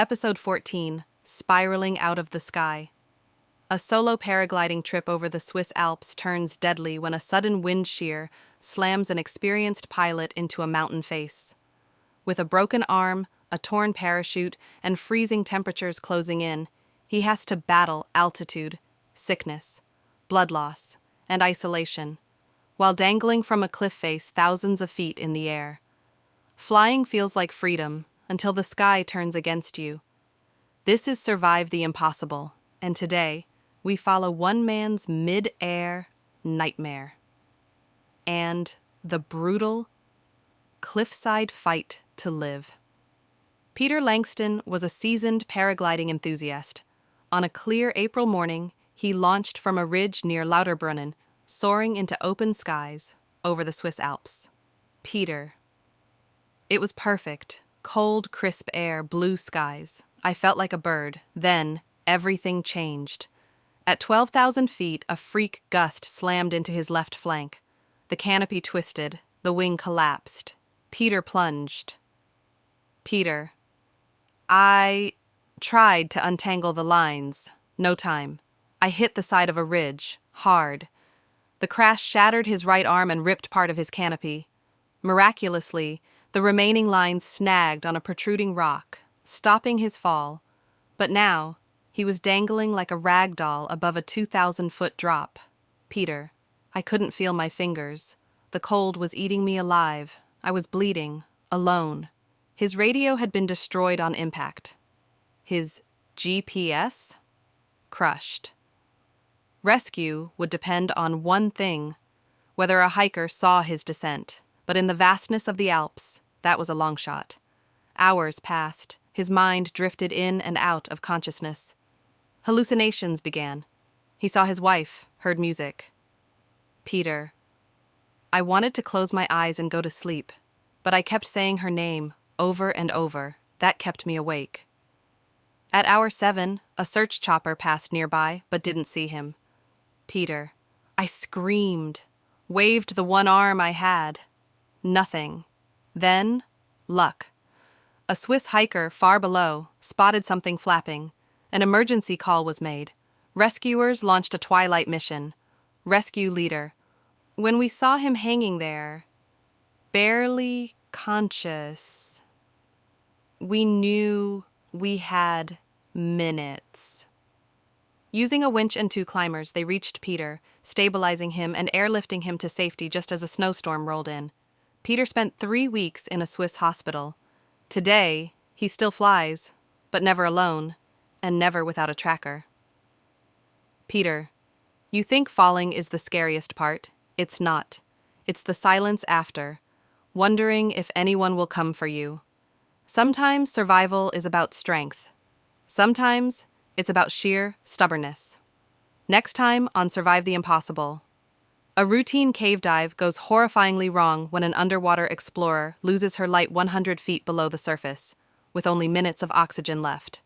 Episode 14, Spiraling Out of the Sky. A solo paragliding trip over the Swiss Alps turns deadly when a sudden wind shear slams an experienced pilot into a mountain face. With a broken arm, a torn parachute, and freezing temperatures closing in, he has to battle altitude, sickness, blood loss, and isolation, while dangling from a cliff face thousands of feet in the air. Flying feels like freedom until the sky turns against you. This is Survive the Impossible, and today we follow one man's mid-air nightmare and the brutal cliffside fight to live. Peter Langston was a seasoned paragliding enthusiast. On a clear April morning, he launched from a ridge near Lauterbrunnen, soaring into open skies over the Swiss Alps. Peter. It was perfect. Cold, crisp air, blue skies. I felt like a bird. Then, everything changed. At 12,000 feet, a freak gust slammed into his left flank. The canopy twisted. The wing collapsed. Peter plunged. Peter. I tried to untangle the lines. No time. I hit the side of a ridge. Hard. The crash shattered his right arm and ripped part of his canopy. Miraculously, the remaining lines snagged on a protruding rock, stopping his fall. But now, he was dangling like a rag doll above a 2,000-foot drop. Peter. I couldn't feel my fingers. The cold was eating me alive. I was bleeding, alone. His radio had been destroyed on impact. His GPS? Crushed. Rescue would depend on one thing, whether a hiker saw his descent. But in the vastness of the Alps, that was a long shot. Hours passed. His mind drifted in and out of consciousness. Hallucinations began. He saw his wife, heard music. Peter. I wanted to close my eyes and go to sleep, but I kept saying her name over and over. That kept me awake. At hour 7, a search chopper passed nearby, but didn't see him. Peter. I screamed, waved the one arm I had. Nothing. Then, luck. A Swiss hiker far below spotted something flapping. An emergency call was made. Rescuers launched a twilight mission. Rescue leader. When we saw him hanging there, barely conscious, we knew we had minutes. Using a winch and 2 climbers, they reached Peter, stabilizing him and airlifting him to safety just as a snowstorm rolled in. Peter spent 3 weeks in a Swiss hospital. Today, he still flies, but never alone, and never without a tracker. Peter, you think falling is the scariest part. It's not. It's the silence after, wondering if anyone will come for you. Sometimes survival is about strength. Sometimes it's about sheer stubbornness. Next time on Survive the Impossible. A routine cave dive goes horrifyingly wrong when an underwater explorer loses her light 100 feet below the surface, with only minutes of oxygen left.